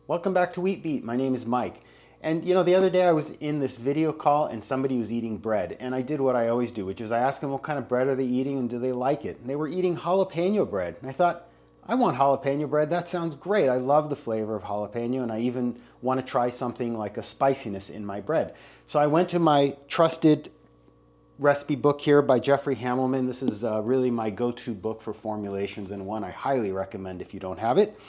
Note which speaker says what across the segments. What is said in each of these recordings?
Speaker 1: Welcome back to Wheat Beat. My name is Mike. And you know, the other day I was in this video call and somebody was eating bread. And I did what I always do, which is I asked them what kind of bread are they eating and do they like it? And they were eating jalapeno bread. And I thought, I want jalapeno bread. That sounds great. I love the flavor of jalapeno and I even want to try something like a spiciness in my bread. So I went to my trusted recipe book here by Jeffrey Hamelman. This is really my go-to book for formulations and one I highly recommend if you don't have it.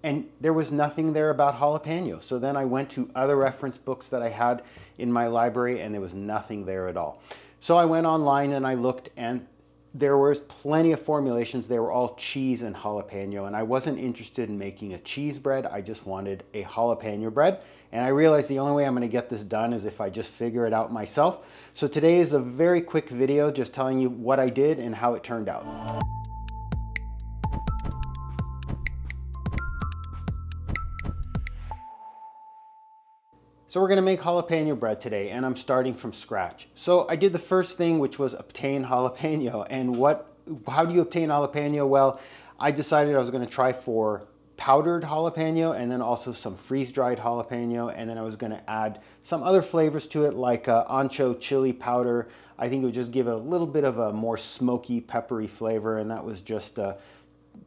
Speaker 1: And there was nothing there about jalapeno. So then I went to other reference books that I had in my library and there was nothing there at all. So I went online and I looked and there was plenty of formulations. They were all cheese and jalapeno, and I wasn't interested in making a cheese bread. I just wanted a jalapeno bread. And I realized the only way I'm going to get this done is if I just figure it out myself. So today is a very quick video just telling you what I did and how it turned out. So we're going to make jalapeno bread today, and I'm starting from scratch. So I did the first thing, which was obtain jalapeno. And how do you obtain jalapeno? Well, I decided I was going to try for powdered jalapeno and then also some freeze-dried jalapeno, and then I was going to add some other flavors to it like Ancho chili powder. I think it would just give it a little bit of a more smoky, peppery flavor, and that was just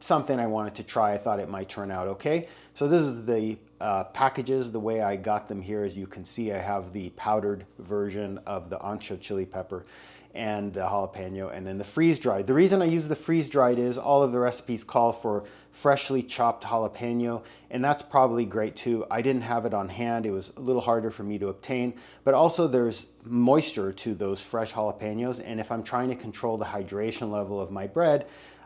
Speaker 1: something I wanted to try. I thought it might turn out okay. So this is the packages. The way I got them here, as you can see, I have the powdered version of the Ancho chili pepper and the jalapeno, and then the freeze-dried. The reason I use the freeze-dried is all of the recipes call for freshly chopped jalapeno, and that's probably great too. I didn't have it on hand. It was a little harder for me to obtain, but also there's moisture to those fresh jalapenos, and if I'm trying to control the hydration level of my bread,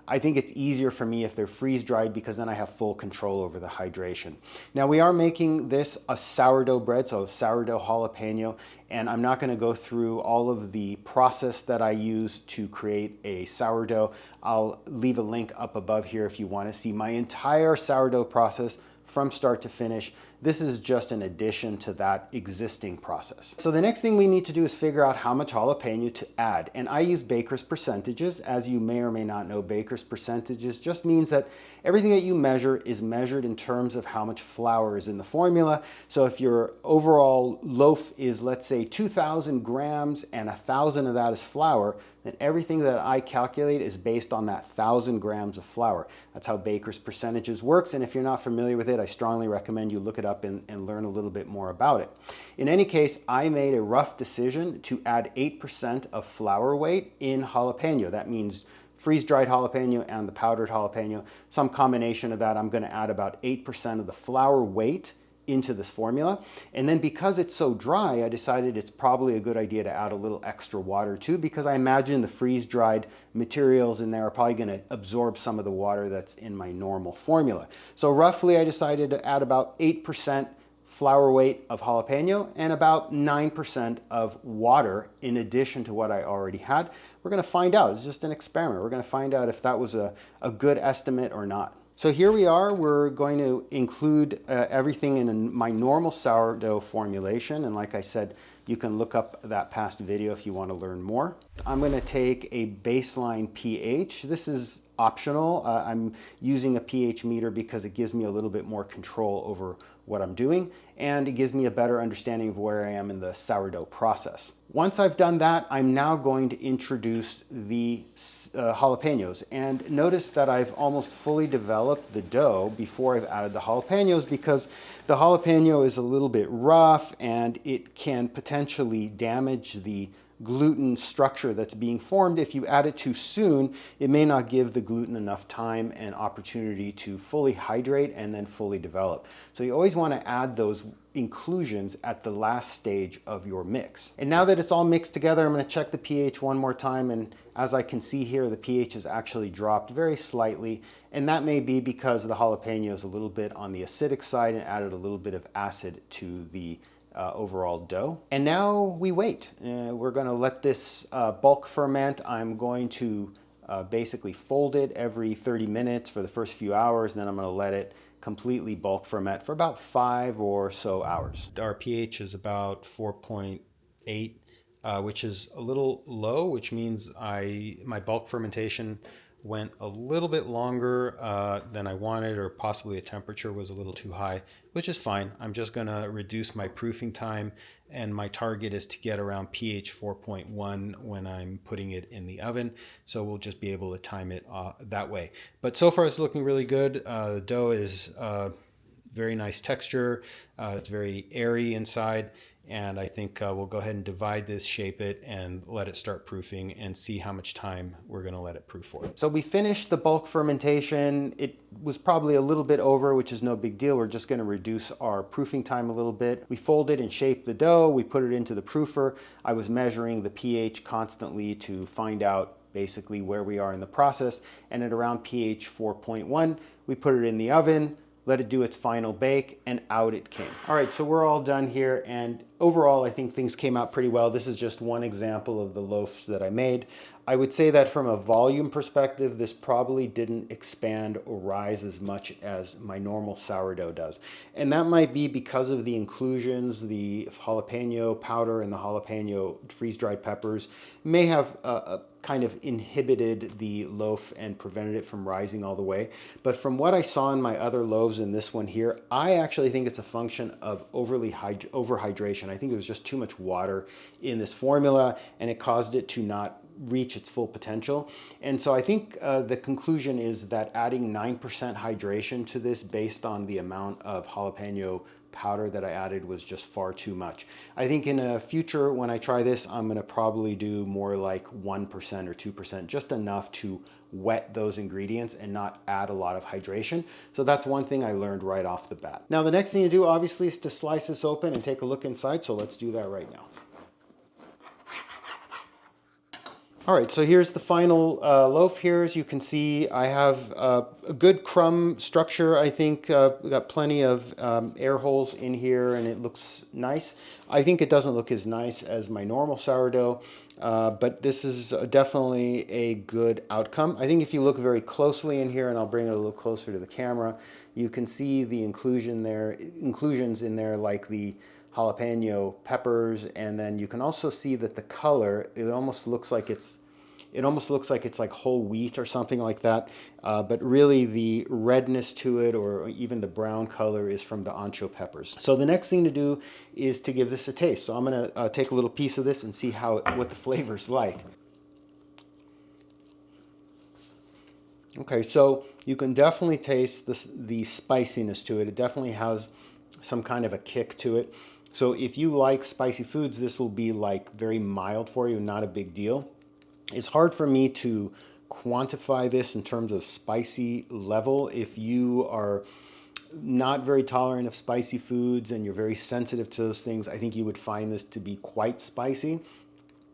Speaker 1: I think it's easier for me if they're freeze-dried because then I have full control over the hydration. Now we are making this a sourdough bread, so sourdough jalapeno, and I'm not going to go through all of the process that I use to create a sourdough. I'll leave a link up above here if you want to see my entire sourdough process from start to finish. This is just an addition to that existing process. So the next thing we need to do is figure out how much jalapeno to add. And I use baker's percentages. As you may or may not know, baker's percentages just means that everything that you measure is measured in terms of how much flour is in the formula. So if your overall loaf is, let's say, 2,000 grams and 1,000 of that is flour, then everything that I calculate is based on that 1,000 grams of flour. That's how baker's percentages works. And if you're not familiar with it, I strongly recommend you look it up and learn a little bit more about it. In any case, I made a rough decision to add 8% of flour weight in jalapeno. That means freeze-dried jalapeno and the powdered jalapeno. Some combination of that, I'm going to add about 8% of the flour weight into this formula. And then because it's so dry, I decided it's probably a good idea to add a little extra water too, because I imagine the freeze-dried materials in there are probably going to absorb some of the water that's in my normal formula. So roughly I decided to add about 8% flour weight of jalapeno and about 9% of water in addition to what I already had. We're going to find out. It's just an experiment. We're going to find out if that was a good estimate or not. So here we are. We're going to include everything in my normal sourdough formulation. And like I said, you can look up that past video if you want to learn more. I'm going to take a baseline pH. This is optional. I'm using a pH meter because it gives me a little bit more control over what I'm doing, and it gives me a better understanding of where I am in the sourdough process. Once I've done that, I'm now going to introduce the jalapenos. And notice that I've almost fully developed the dough before I've added the jalapenos, because the jalapeno is a little bit rough and it can potentially damage the gluten structure that's being formed. If you add it too soon, it may not give the gluten enough time and opportunity to fully hydrate and then fully develop. So you always want to add those inclusions at the last stage of your mix. And now that it's all mixed together, I'm going to check the pH one more time, and as I can see here, the pH has actually dropped very slightly, and that may be because the jalapeno is a little bit on the acidic side and added a little bit of acid to the overall dough. And now we wait. We're going to let this bulk ferment. I'm going to basically fold it every 30 minutes for the first few hours, and then I'm going to let it completely bulk ferment for about 5 or so hours. Our pH is about 4.8, which is a little low, which means my bulk fermentation went a little bit longer than I wanted, or possibly the temperature was a little too high, which is fine. I'm just going to reduce my proofing time, and my target is to get around pH 4.1 when I'm putting it in the oven. So we'll just be able to time it that way. But so far it's looking really good. The dough is very nice texture. It's very airy inside. And I think we'll go ahead and divide this, shape it, and let it start proofing and see how much time we're going to let it proof for. So we finished the bulk fermentation. It was probably a little bit over, which is no big deal. We're just going to reduce our proofing time a little bit. We folded and shaped the dough. We put it into the proofer. I was measuring the pH constantly to find out basically where we are in the process. And at around pH 4.1, we put it in the oven, let it do its final bake, and out it came. All right, so we're all done here, and overall I think things came out pretty well. This is just one example of the loaves that I made. I would say that from a volume perspective, this probably didn't expand or rise as much as my normal sourdough does. And that might be because of the inclusions, the jalapeno powder and the jalapeno freeze-dried peppers may have kind of inhibited the loaf and prevented it from rising all the way. But from what I saw in my other loaves in this one here, I actually think it's a function of overhydration. I think it was just too much water in this formula, and it caused it to not reach its full potential. And so I think the conclusion is that adding 9% hydration to this based on the amount of jalapeno powder that I added was just far too much. I think in a future, when I try this, I'm gonna probably do more like 1% or 2%, just enough to wet those ingredients and not add a lot of hydration. So that's one thing I learned right off the bat. Now, the next thing to do obviously is to slice this open and take a look inside. So let's do that right now. All right, so here's the final loaf here. As you can see, I have a good crumb structure. I think we got plenty of air holes in here, and it looks nice. I think it doesn't look as nice as my normal sourdough, but this is definitely a good outcome. I think if you look very closely in here, and I'll bring it a little closer to the camera, you can see the inclusions in there, like the jalapeno peppers, and then you can also see that the color, it almost looks like it's like whole wheat or something like that, but really the redness to it, or even the brown color, is from the ancho peppers. So the next thing to do is to give this a taste. So I'm gonna take a little piece of this and see what the flavor's like. Okay, so you can definitely taste the spiciness to it. It definitely has some kind of a kick to it. So if you like spicy foods, this will be like very mild for you, not a big deal. It's hard for me to quantify this in terms of spicy level. If you are not very tolerant of spicy foods and you're very sensitive to those things, I think you would find this to be quite spicy.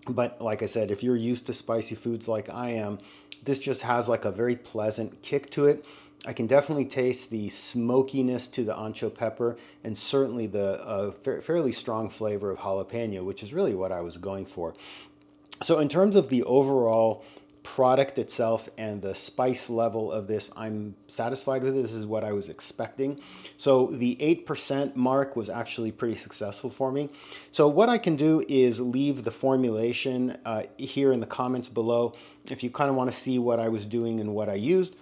Speaker 1: But like I said, if you're used to spicy foods like I am, this just has like a very pleasant kick to it. I can definitely taste the smokiness to the ancho pepper, and certainly the fairly strong flavor of jalapeno, which is really what I was going for. So in terms of the overall product itself and the spice level of this, I'm satisfied with it. This is what I was expecting. So the 8% mark was actually pretty successful for me. So what I can do is leave the formulation here in the comments below if you kind of want to see what I was doing and what I used,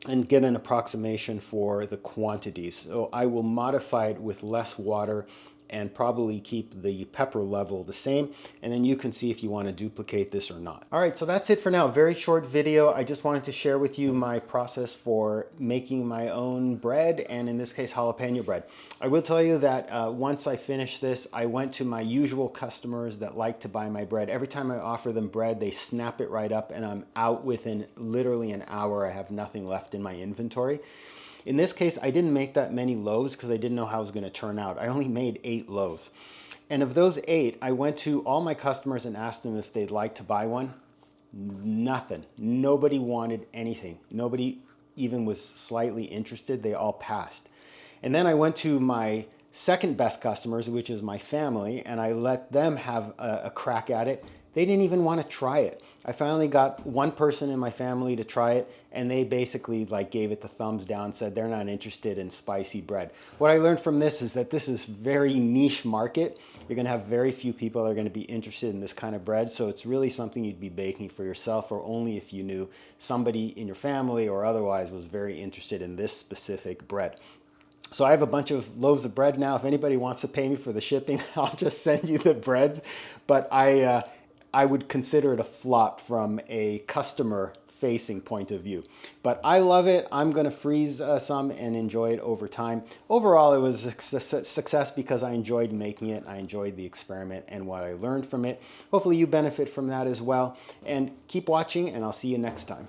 Speaker 1: and get an approximation for the quantities. So I will modify it with less water and probably keep the pepper level the same, and then you can see if you want to duplicate this or not. All right, so that's it for now. Very short video. I just wanted to share with you my process for making my own bread, and in this case, jalapeno bread. I will tell you that once I finished this, I went to my usual customers that like to buy my bread. Every time I offer them bread, they snap it right up, and I'm out within literally an hour. I have nothing left in my inventory. In this case, I didn't make that many loaves because I didn't know how it was going to turn out. I only made 8 loaves. And of those 8, I went to all my customers and asked them if they'd like to buy one. Nothing. Nobody wanted anything. Nobody even was slightly interested. They all passed. And then I went to my second best customers, which is my family, and I let them have a crack at it. they didn't even want to try it. I finally got one person in my family to try it, and they basically like gave it the thumbs down, said they're not interested in spicy bread. What I learned from this is that this is very niche market. You're going to have very few people that are going to be interested in this kind of bread, so it's really something you'd be baking for yourself, or only if you knew somebody in your family or otherwise was very interested in this specific bread. So I have a bunch of loaves of bread now. If anybody wants to pay me for the shipping, I'll just send you the breads. But I would consider it a flop from a customer facing point of view. But I love it. I'm going to freeze some and enjoy it over time. Overall, it was a success because I enjoyed making it. I enjoyed the experiment and what I learned from it. Hopefully you benefit from that as well. And keep watching, and I'll see you next time.